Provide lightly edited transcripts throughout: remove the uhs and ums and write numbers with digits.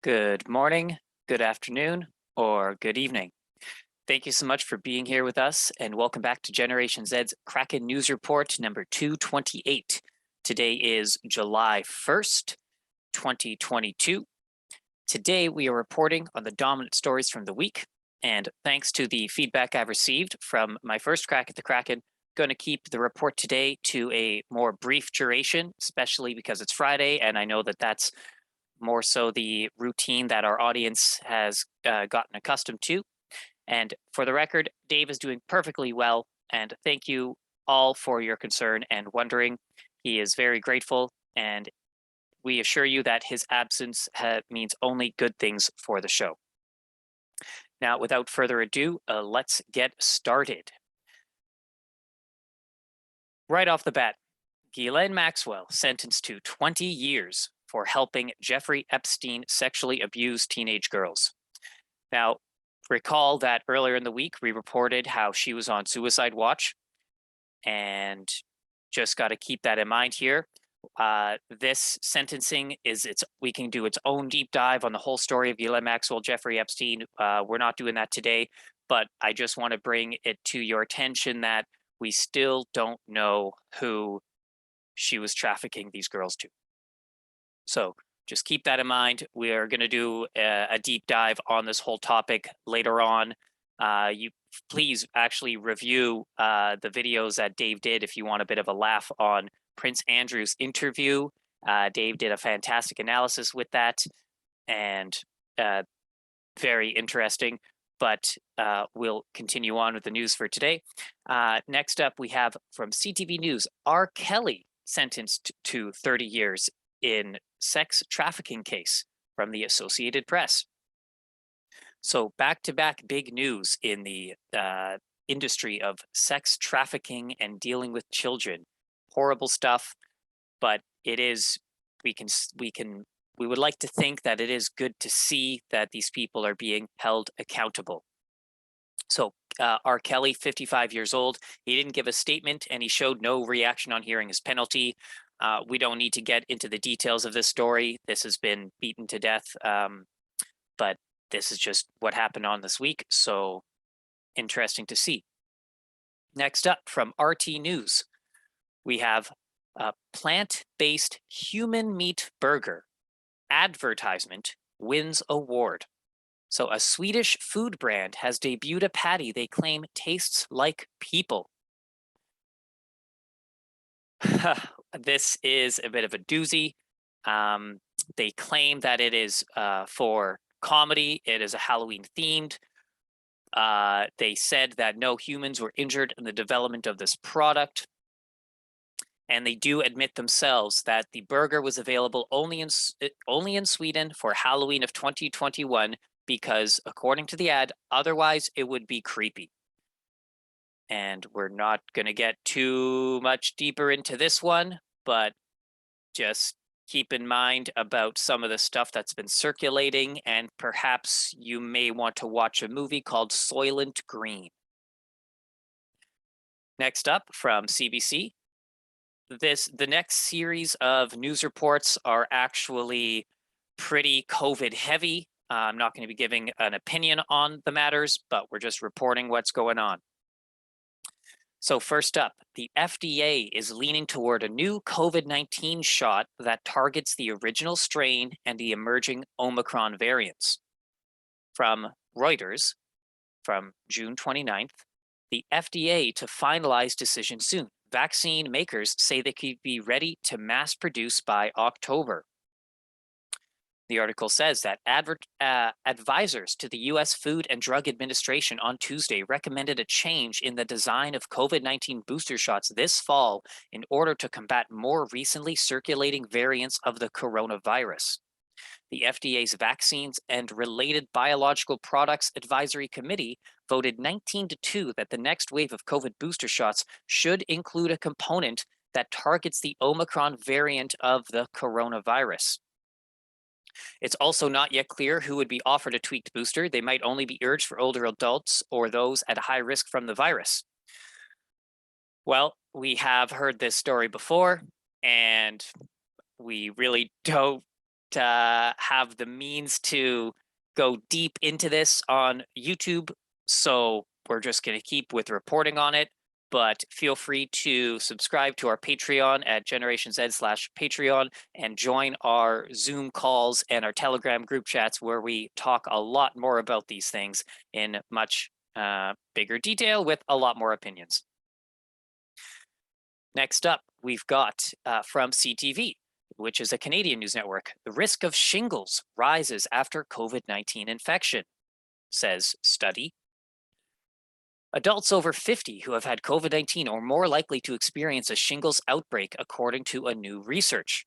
Good morning, good afternoon, or good evening. Thank you so much for being here with us, and welcome back to Generation Z's Kraken News Report number 228. Today is July 1st, 2022. Today, we are reporting on the dominant stories from the week, and thanks to the feedback I've received from my first crack at the Kraken, going to keep the report today to a more brief duration, especially because it's Friday, and I know that that's more so the routine that our audience has gotten accustomed to. And for the record, Dave is doing perfectly well. And thank you all for your concern and wondering. He is very grateful. And we assure you that his absence means only good things for the show. Now, without further ado, let's get started. Right off the bat, Ghislaine Maxwell sentenced to 20 years for helping Jeffrey Epstein sexually abuse teenage girls. Now, recall that earlier in the week, we reported how she was on suicide watch, and just got to keep that in mind here. This sentencing we can do its own deep dive on the whole story of Ghislaine Maxwell, Jeffrey Epstein. We're not doing that today, but I just want to bring it to your attention that we still don't know who she was trafficking these girls to. So just keep that in mind. We are going to do a deep dive on this whole topic later on. You please actually review the videos that Dave did if you want a bit of a laugh on Prince Andrew's interview. Dave did a fantastic analysis with that, and very interesting. But we'll continue on with the news for today. Next up, we have from CTV News, R. Kelly sentenced to 30 years in sex trafficking case from the Associated Press. So back-to-back big news in the industry of sex trafficking and dealing with children. Horrible stuff, but it is, we would like to think that it is good to see that these people are being held accountable. So R. Kelly, 55 years old, he didn't give a statement and he showed no reaction on hearing his penalty. We don't need to get into the details of this story. This has been beaten to death, but this is just what happened on this week. So interesting to see. Next up from RT News, we have a plant-based human meat burger advertisement wins award. So a Swedish food brand has debuted a patty they claim tastes like people. This is a bit of a doozy. They claim that it is for comedy. It is a Halloween themed. They said that no humans were injured in the development of this product. And they do admit themselves that the burger was available only in Sweden for Halloween of 2021 because, according to the ad, otherwise it would be creepy. And we're not going to get too much deeper into this one, but just keep in mind about some of the stuff that's been circulating, and perhaps you may want to watch a movie called Soylent Green. Next up from CBC, the next series of news reports are actually pretty COVID heavy. I'm not going to be giving an opinion on the matters, but we're just reporting what's going on. So first up, the FDA is leaning toward a new COVID-19 shot that targets the original strain and the emerging Omicron variants. From Reuters, from June 29th, the FDA to finalize decision soon. Vaccine makers say they could be ready to mass produce by October. The article says that advisors to the U.S. Food and Drug Administration on Tuesday recommended a change in the design of COVID-19 booster shots this fall in order to combat more recently circulating variants of the coronavirus. The FDA's Vaccines and Related Biological Products Advisory Committee voted 19-2 that the next wave of COVID booster shots should include a component that targets the Omicron variant of the coronavirus. It's also not yet clear who would be offered a tweaked booster. They might only be urged for older adults or those at high risk from the virus. Well, we have heard this story before, and we really don't have the means to go deep into this on YouTube, so we're just going to keep with reporting on it. But feel free to subscribe to our Patreon at Generation Z/Patreon and join our Zoom calls and our Telegram group chats where we talk a lot more about these things in much bigger detail with a lot more opinions. Next up, we've got from CTV, which is a Canadian news network. The risk of shingles rises after COVID-19 infection, says study. Adults over 50 who have had COVID-19 are more likely to experience a shingles outbreak, according to a new research.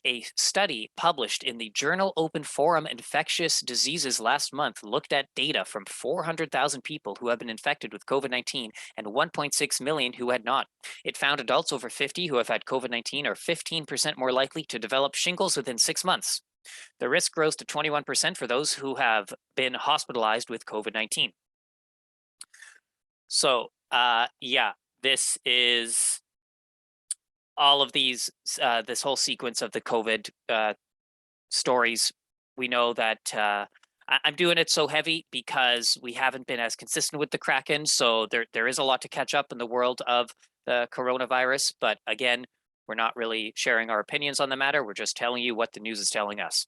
A study published in the journal Open Forum Infectious Diseases last month looked at data from 400,000 people who have been infected with COVID-19 and 1.6 million who had not. It found adults over 50 who have had COVID-19 are 15% more likely to develop shingles within 6 months. The risk grows to 21% for those who have been hospitalized with COVID-19. So, this is all of these, this whole sequence of the COVID stories. We know that I'm doing it so heavy because we haven't been as consistent with the Kraken. So there is a lot to catch up in the world of the coronavirus. But again, we're not really sharing our opinions on the matter. We're just telling you what the news is telling us.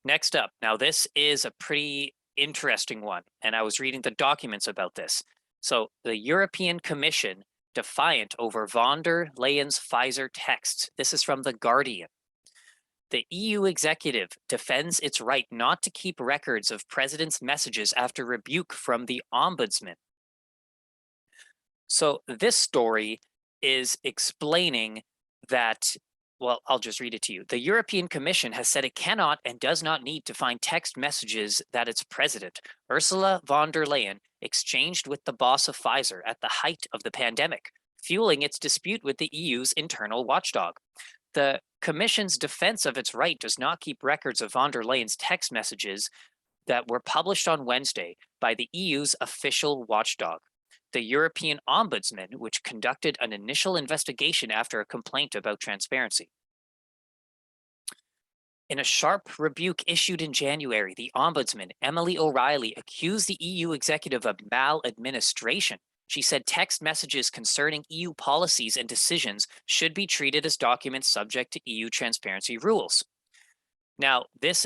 Next up, now this is a pretty interesting one. And I was reading the documents about this. So the European Commission defiant over von der Leyen's Pfizer texts. This is from The Guardian. The EU executive defends its right not to keep records of president's messages after rebuke from the ombudsman. So this story is explaining that, well, I'll just read it to you. The European Commission has said it cannot and does not need to find text messages that its president, Ursula von der Leyen, exchanged with the boss of Pfizer at the height of the pandemic, fueling its dispute with the EU's internal watchdog. The Commission's defense of its right does not keep records of von der Leyen's text messages that were published on Wednesday by the EU's official watchdog, the European Ombudsman, which conducted an initial investigation after a complaint about transparency. In a sharp rebuke issued in January, the Ombudsman, Emily O'Reilly, accused the EU executive of maladministration. She said text messages concerning EU policies and decisions should be treated as documents subject to EU transparency rules. Now, this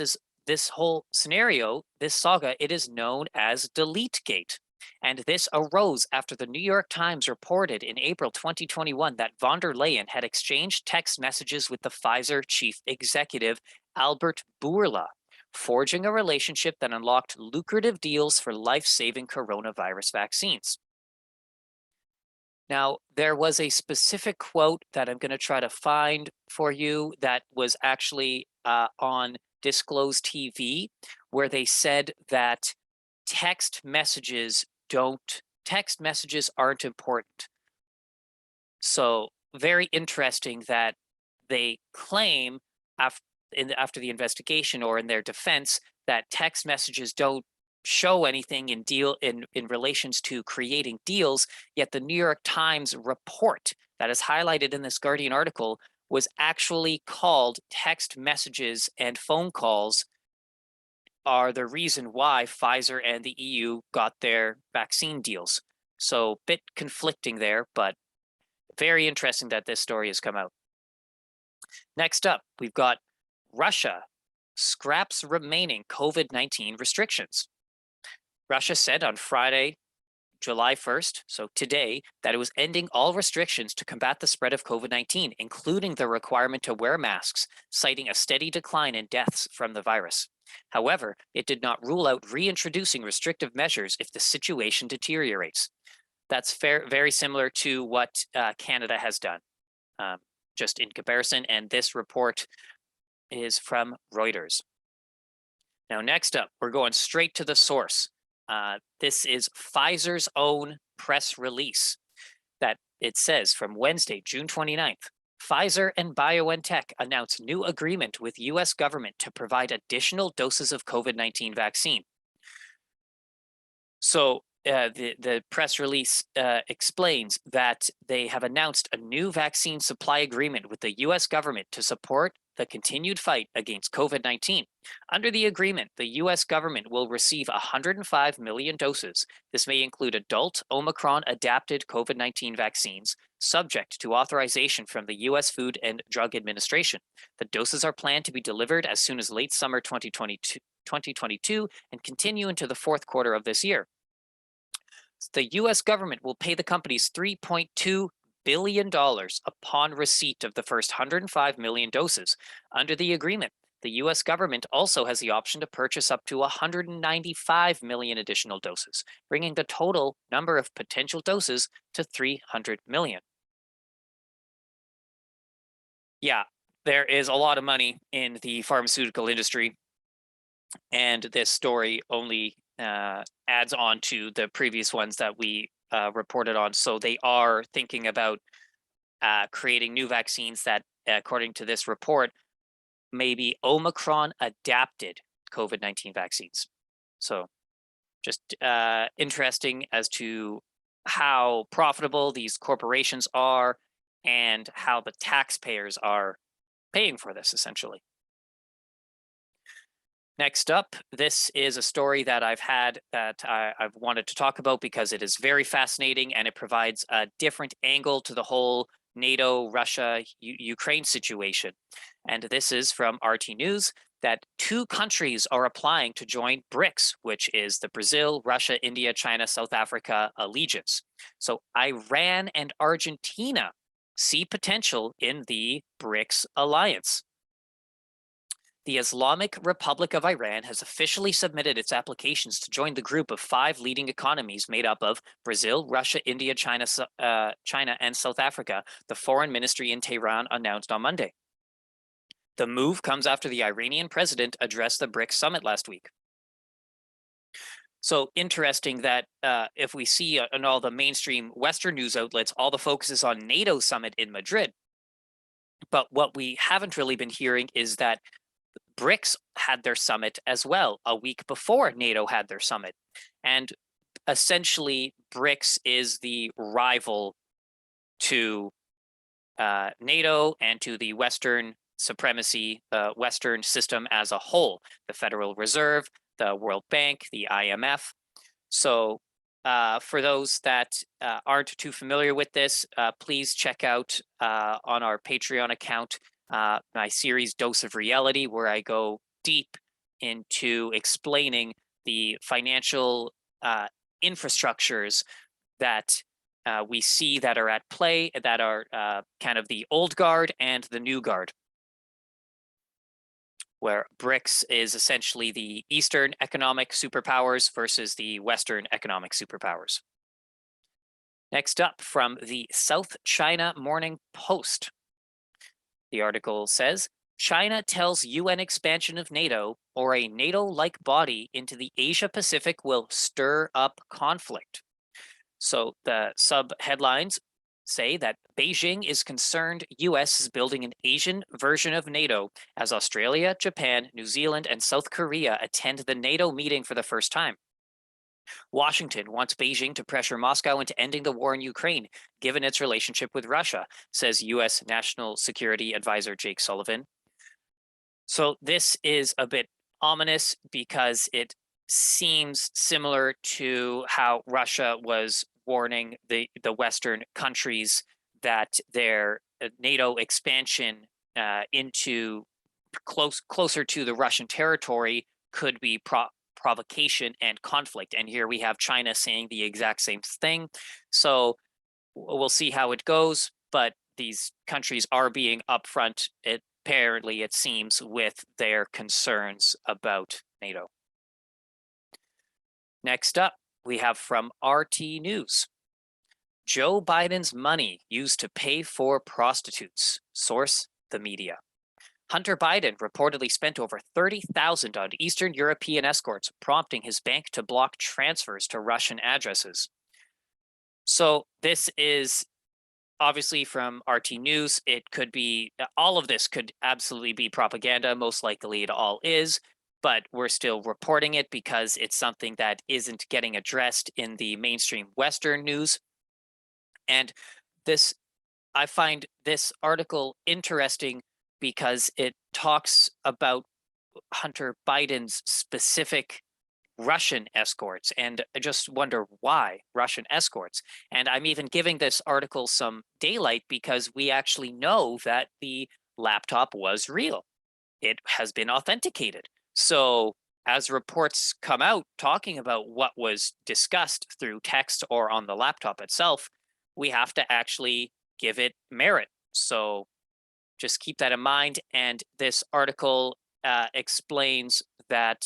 whole scenario, this saga, it is known as DeleteGate. And this arose after the New York Times reported in April 2021 that von der Leyen had exchanged text messages with the Pfizer chief executive, Albert Bourla, forging a relationship that unlocked lucrative deals for life-saving coronavirus vaccines. Now, there was a specific quote that I'm going to try to find for you that was actually on Disclosed TV, where they said that text messages aren't important. So very interesting that they claim after the investigation or in their defense that text messages don't show anything in relations to creating deals, yet the New York Times report that is highlighted in this Guardian article was actually called text messages and phone calls are the reason why Pfizer and the EU got their vaccine deals. So bit conflicting there, but very interesting that this story has come out. Next up, we've got Russia scraps remaining COVID-19 restrictions. Russia said on Friday, July 1st, so today, that it was ending all restrictions to combat the spread of COVID-19, including the requirement to wear masks, citing a steady decline in deaths from the virus. However, it did not rule out reintroducing restrictive measures if the situation deteriorates. That's very similar to what Canada has done, just in comparison. And this report is from Reuters. Now, next up, we're going straight to the source. This is Pfizer's own press release that it says from Wednesday, June 29th. Pfizer and BioNTech announced new agreement with U.S. government to provide additional doses of COVID-19 vaccine. So the press release explains that they have announced a new vaccine supply agreement with the U.S. government to support the continued fight against COVID-19. Under the agreement, the U.S. government will receive 105 million doses. This may include adult Omicron-adapted COVID-19 vaccines, subject to authorization from the U.S. Food and Drug Administration. The doses are planned to be delivered as soon as late summer 2022 and continue into the fourth quarter of this year. The U.S. government will pay the companies $3.2 billion upon receipt of the first 105 million doses. Under the agreement, the U.S. government also has the option to purchase up to 195 million additional doses, bringing the total number of potential doses to 300 million. Yeah, there is a lot of money in the pharmaceutical industry, and this story only adds on to the previous ones that we reported on. So they are thinking about creating new vaccines that, according to this report, may be Omicron adapted COVID-19 vaccines. So just interesting as to how profitable these corporations are and how the taxpayers are paying for this, essentially. Next up, this is a story that I've wanted to talk about because it is very fascinating and it provides a different angle to the whole NATO, Russia, Ukraine situation. And this is from RT News that 2 countries are applying to join BRICS, which is the Brazil, Russia, India, China, South Africa allegiance. So Iran and Argentina see potential in the BRICS alliance. The Islamic Republic of Iran has officially submitted its applications to join the group of 5 leading economies made up of Brazil, Russia, India, China, and South Africa, the foreign ministry in Tehran announced on Monday. The move comes after the Iranian president addressed the BRICS summit last week. So interesting that if we see in all the mainstream Western news outlets, all the focus is on NATO summit in Madrid. But what we haven't really been hearing is that BRICS had their summit as well a week before NATO had their summit. And essentially, BRICS is the rival to NATO and to the Western supremacy, Western system as a whole, the Federal Reserve, the World Bank, the IMF. So for those that aren't too familiar with this, please check out on our Patreon account my series Dose of Reality, where I go deep into explaining the financial infrastructures that we see that are at play, that are kind of the old guard and the new guard, where BRICS is essentially the Eastern economic superpowers versus the Western economic superpowers. Next up, from the South China Morning Post. The article says, China tells UN expansion of NATO or a NATO-like body into the Asia-Pacific will stir up conflict. So the sub-headlines say that Beijing is concerned US is building an Asian version of NATO as Australia, Japan, New Zealand, and South Korea attend the NATO meeting for the first time. Washington wants Beijing to pressure Moscow into ending the war in Ukraine, given its relationship with Russia, says U.S. National Security Advisor Jake Sullivan. So this is a bit ominous because it seems similar to how Russia was warning the Western countries that their NATO expansion into closer to the Russian territory could be provocation and conflict. And here we have China saying the exact same thing. So we'll see how it goes, but these countries are being upfront, apparently it seems, with their concerns about NATO. Next up, we have from RT News. Joe Biden's money used to pay for prostitutes. Source, the media. Hunter Biden reportedly spent over $30,000 on Eastern European escorts, prompting his bank to block transfers to Russian addresses. So this is obviously from RT News. It could be, all of this could absolutely be propaganda. Most likely it all is. but we're still reporting it because it's something that isn't getting addressed in the mainstream Western news. And this, I find this article interesting because it talks about Hunter Biden's specific Russian escorts. And I just wonder why Russian escorts. And I'm even giving this article some daylight because we actually know that the laptop was real. It has been authenticated. So, as reports come out talking about what was discussed through text or on the laptop itself, we have to actually give it merit. So, just keep that in mind. And this article explains that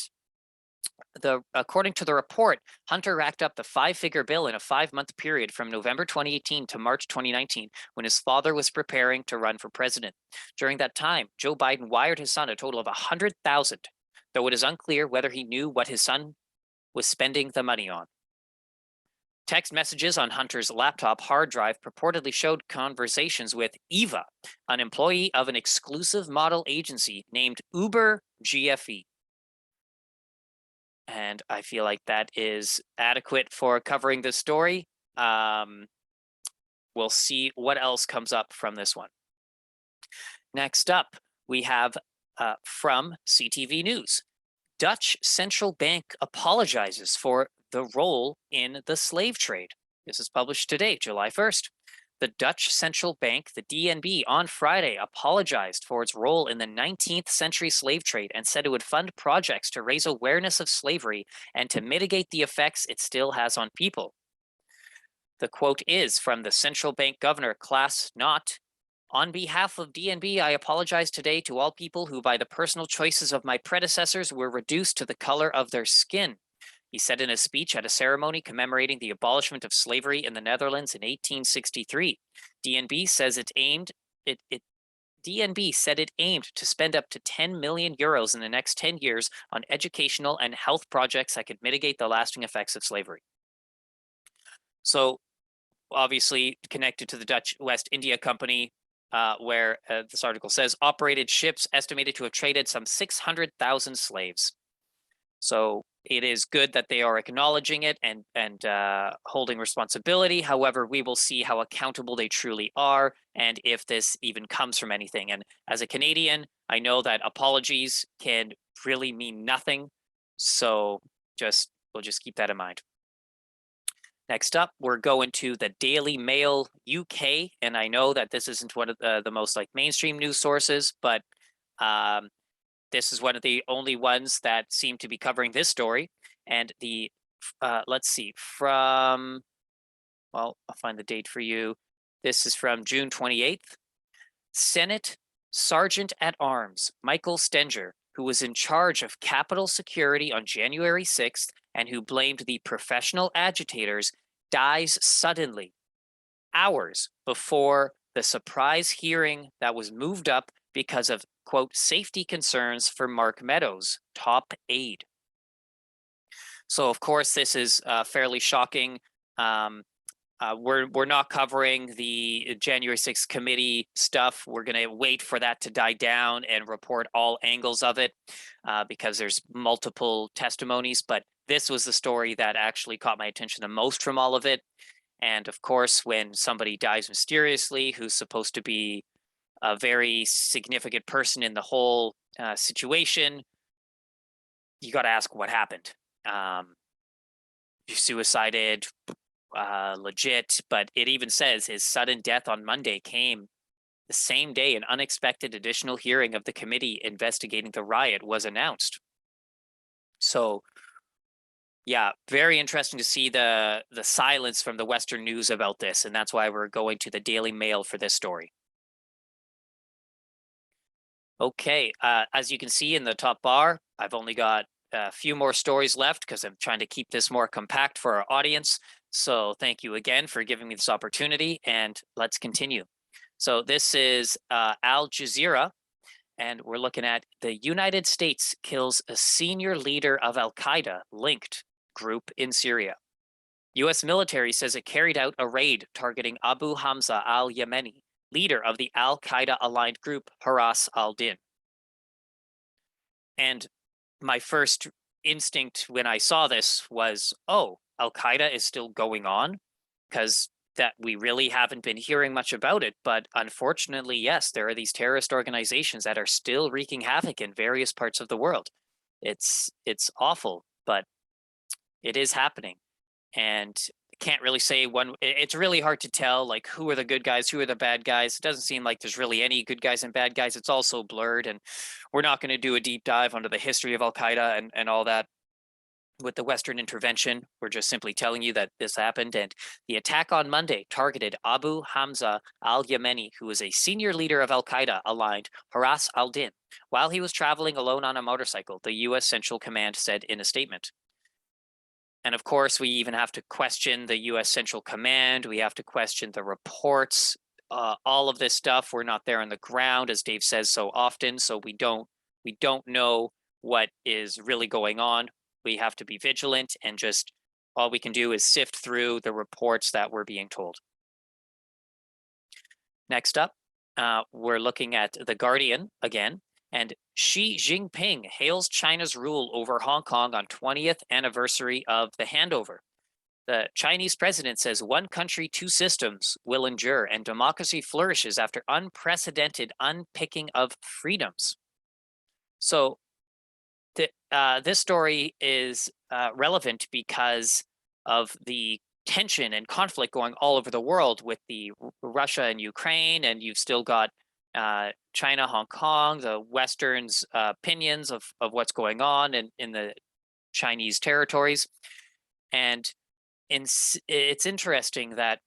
according to the report, Hunter racked up the five-figure bill in a 5-month period from November 2018 to March 2019, when his father was preparing to run for president. During that time, Joe Biden wired his son a total of $100,000, though it is unclear whether he knew what his son was spending the money on. Text messages on Hunter's laptop hard drive purportedly showed conversations with Eva, an employee of an exclusive model agency named Uber GFE. And I feel like that is adequate for covering this story. We'll see what else comes up from this one. Next up, we have from CTV News. Dutch central bank apologizes for the role in the slave trade. This is published today, July 1st. The Dutch central bank, the DNB, on Friday apologized for its role in the 19th century slave trade and said it would fund projects to raise awareness of slavery and to mitigate the effects it still has on people. The quote is from the central bank governor, Klaas Knot. On behalf of DNB, I apologize today to all people who, by the personal choices of my predecessors, were reduced to the color of their skin. He said in a speech at a ceremony commemorating the abolishment of slavery in the Netherlands in 1863. DNB says DNB said it aimed to spend up to 10 million euros in the next 10 years on educational and health projects that could mitigate the lasting effects of slavery. So, obviously connected to the Dutch West India Company, where this article says operated ships estimated to have traded some 600,000 slaves. So it is good that they are acknowledging it and holding responsibility. However, we will see how accountable they truly are and if this even comes from anything. And as a Canadian, I know that apologies can really mean nothing. So we'll just keep that in mind. Next up, we're going to the Daily Mail UK, and I know that this isn't one of the most like mainstream news sources, but this is one of the only ones that seem to be covering this story. And the let's see, I'll find the date for you. This is from June 28th. Senate Sergeant at Arms Michael Stenger, who was in charge of Capitol security on January 6th and who blamed the professional agitators, dies suddenly, hours before the surprise hearing that was moved up because of, quote, safety concerns for Mark Meadows, top aide. So, of course, this is fairly shocking. We're not covering the January 6th committee stuff. We're going to wait for that to die down and report all angles of it because there's multiple testimonies. But this was the story that actually caught my attention the most from all of it. And of course, when somebody dies mysteriously, who's supposed to be a very significant person in the whole situation, you got to ask what happened. You suicided, legit, but it even says his sudden death on Monday came the same day an unexpected additional hearing of the committee investigating the riot was announced. So, yeah, very interesting to see the silence from the Western news about this, and that's why we're going to the Daily Mail for this story. Okay, as you can see in the top bar, I've only got a few more stories left because I'm trying to keep this more compact for our audience. So thank you again for giving me this opportunity, and let's continue. So this is Al Jazeera, and we're looking at the United States kills a senior leader of Al-Qaeda linked group in Syria. U.S. military says it carried out a raid targeting Abu Hamza al-Yemeni, leader of the Al-Qaeda aligned group Haras al-Din. And my first instinct when I saw this was, oh, Al Qaeda is still going on, because that we really haven't been hearing much about it. But unfortunately, yes, there are these terrorist organizations that are still wreaking havoc in various parts of the world. It's awful, but it is happening. And can't really say one. It's really hard to tell, like, who are the good guys, who are the bad guys. It doesn't seem like there's really any good guys and bad guys. It's all so blurred, and we're not going to do a deep dive onto the history of Al Qaeda and all that with the Western intervention. We're just simply telling you that this happened. And the attack on Monday targeted Abu Hamza al-Yemeni, who was a senior leader of Al Qaeda aligned Haras al-Din, while he was traveling alone on a motorcycle, the U.S. Central Command said in a statement. And of course, we even have to question the U.S. Central Command. We have to question the reports, all of this stuff. We're not there on the ground, as Dave says so often, so we don't know what is really going on. We have to be vigilant, and just all we can do is sift through the reports that we're being told. Next up, we're looking at The Guardian again. And Xi Jinping hails China's rule over Hong Kong on 20th anniversary of the handover. The Chinese president says one country, two systems will endure, and democracy flourishes after unprecedented unpicking of freedoms. So this story is relevant because of the tension and conflict going all over the world with the Russia and Ukraine, and you've still got China, Hong Kong, the Western's opinions of what's going on in the Chinese territories. And it's interesting that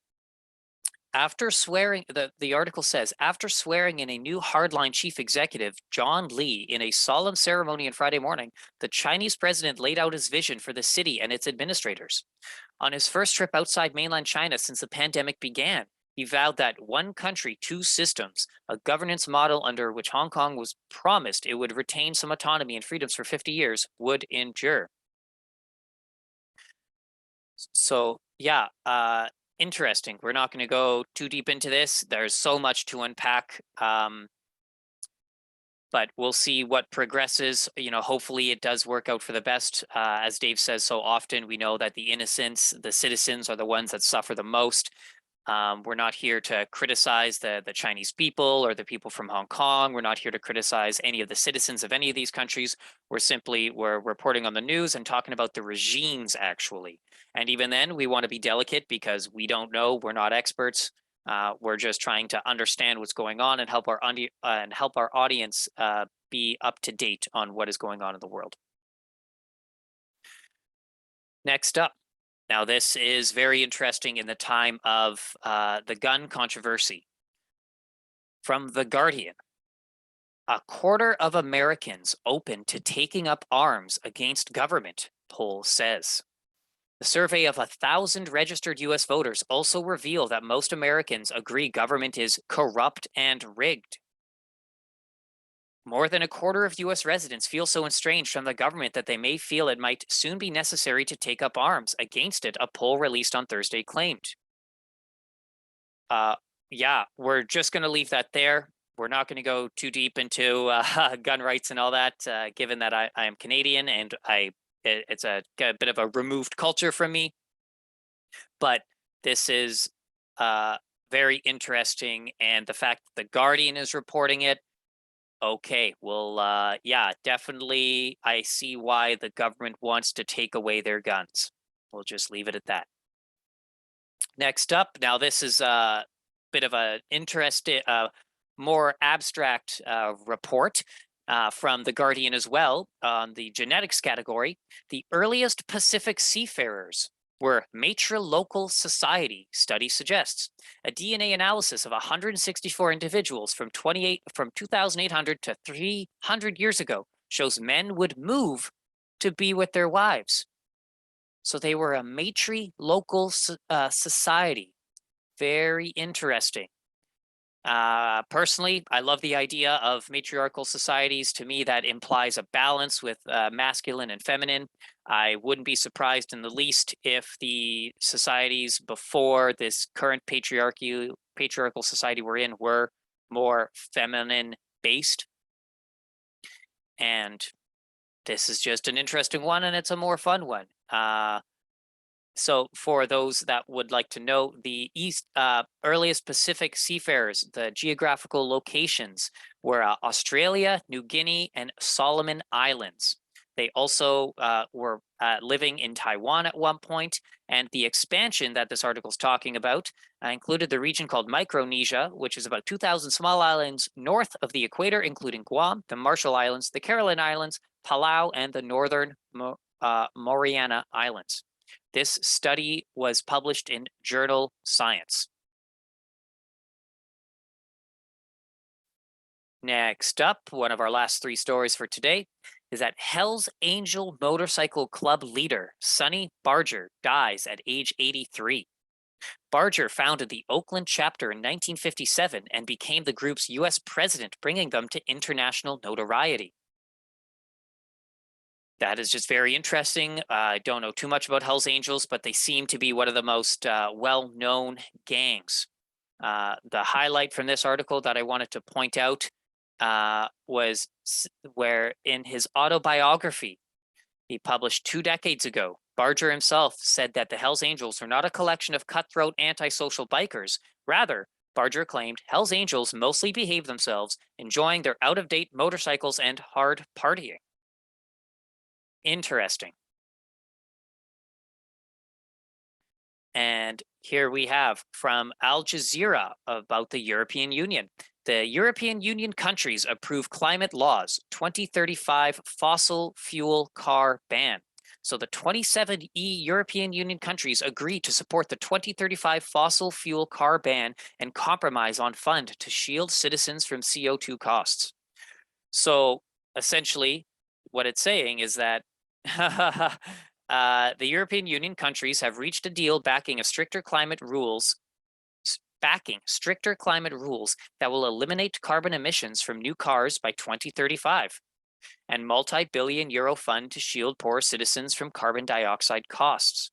after swearing, the article says, after swearing in a new hardline chief executive, John Lee, in a solemn ceremony on Friday morning, the Chinese president laid out his vision for the city and its administrators. On his first trip outside mainland China since the pandemic began, he vowed that one country, two systems, a governance model under which Hong Kong was promised it would retain some autonomy and freedoms for 50 years, would endure. So, yeah, interesting. We're not going to go too deep into this. There's so much to unpack. But we'll see what progresses. Hopefully it does work out for the best. As Dave says so often, we know that the innocents, the citizens, are the ones that suffer the most. We're not here to criticize the Chinese people or the people from Hong Kong. We're not here to criticize any of the citizens of any of these countries. We're reporting on the news and talking about the regimes, actually. And even then, we want to be delicate because we don't know. We're not experts. We're just trying to understand what's going on and help our audience be up to date on what is going on in the world. Next up. Now, this is very interesting in the time of the gun controversy. From The Guardian, a quarter of Americans open to taking up arms against government, poll says. The survey of 1,000 registered U.S. voters also reveal that most Americans agree government is corrupt and rigged. More than a quarter of U.S. residents feel so estranged from the government that they may feel it might soon be necessary to take up arms against it, a poll released on Thursday claimed. Yeah, we're just going to leave that there. We're not going to go too deep into gun rights and all that, given that I am Canadian and it's a bit of a removed culture from me. But this is very interesting, and the fact that The Guardian is reporting it, okay, well, yeah, definitely I see why the government wants to take away their guns. We'll just leave it at that. Next up, now this is a bit of an interesting, more abstract report from The Guardian as well on the genetics category. The earliest Pacific seafarers were matrilocal society, study suggests. A DNA analysis of 164 individuals from 2,800 to 300 years ago shows men would move to be with their wives. So they were a matrilocal society. Very interesting. Personally, I love the idea of matriarchal societies. To me, that implies a balance with masculine and feminine. I wouldn't be surprised in the least if the societies before this current patriarchal society we're in were more feminine based. And This is just an interesting one, and it's a more fun one. So for those that would like to know, the earliest Pacific seafarers, the geographical locations were Australia, New Guinea, and Solomon Islands. They also were living in Taiwan at one point, and the expansion that this article is talking about included the region called Micronesia, which is about 2,000 small islands north of the equator, including Guam, the Marshall Islands, the Caroline Islands, Palau, and the northern Mariana Islands. This study was published in journal Science. Next up, one of our last three stories for today is that Hell's Angel Motorcycle Club leader Sonny Barger dies at age 83. Barger founded the Oakland chapter in 1957 and became the group's U.S. president, bringing them to international notoriety. That is just very interesting. I don't know too much about Hell's Angels, but they seem to be one of the most well-known gangs. The highlight from this article that I wanted to point out was where in his autobiography he published 2 decades ago, Barger himself said that the Hells Angels are not a collection of cutthroat antisocial bikers. Rather, Barger claimed Hells Angels mostly behave themselves, enjoying their out-of-date motorcycles and hard partying. Interesting. And here we have from Al Jazeera about the European Union. The European Union countries approve climate laws, 2035 fossil fuel car ban. So the 27 European Union countries agree to support the 2035 fossil fuel car ban and compromise on fund to shield citizens from CO2 costs. So essentially, what it's saying is that the European Union countries have reached a deal backing stricter climate rules that will eliminate carbon emissions from new cars by 2035, and multi-billion euro fund to shield poor citizens from carbon dioxide costs.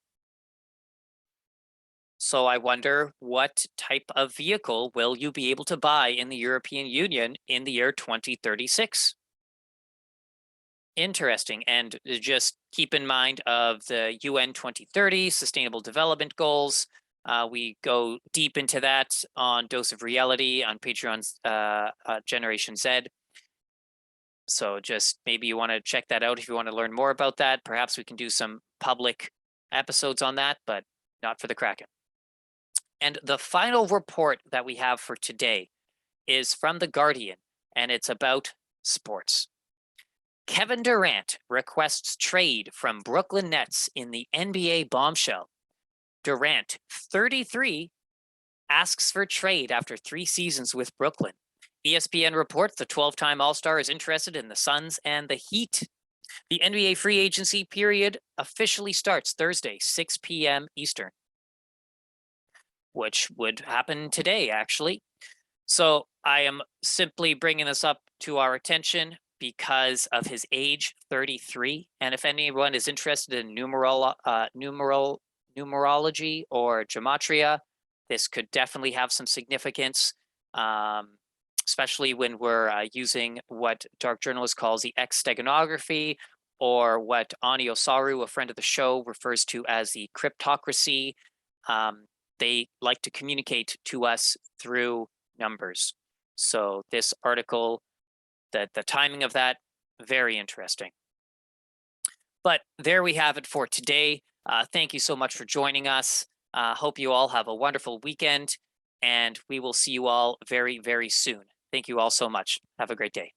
So I wonder, what type of vehicle will you be able to buy in the European Union in the year 2036? Interesting. And just keep in mind of the UN 2030 Sustainable Development Goals. We go deep into that on Dose of Reality on Patreon's Generation Z. So just maybe you want to check that out if you want to learn more about that. Perhaps we can do some public episodes on that, but not for the Kraken. And the final report that we have for today is from The Guardian, and it's about sports. Kevin Durant requests trade from Brooklyn Nets in the NBA bombshell. Durant, 33, asks for trade after 3 seasons with Brooklyn. ESPN reports the 12-time All-Star is interested in the Suns and the Heat. The NBA free agency period officially starts Thursday, 6 p.m. Eastern, which would happen today, actually. So I am simply bringing this up to our attention because of his age, 33. And if anyone is interested in numerology or gematria, this could definitely have some significance, especially when we're using what Dark Journalist calls the X-steganography, or what Ani Osaru, a friend of the show, refers to as the cryptocracy. They like to communicate to us through numbers. So this article, the timing of that, very interesting. But there we have it for today. Thank you so much for joining us. Hope you all have a wonderful weekend, and we will see you all very, very soon. Thank you all so much. Have a great day.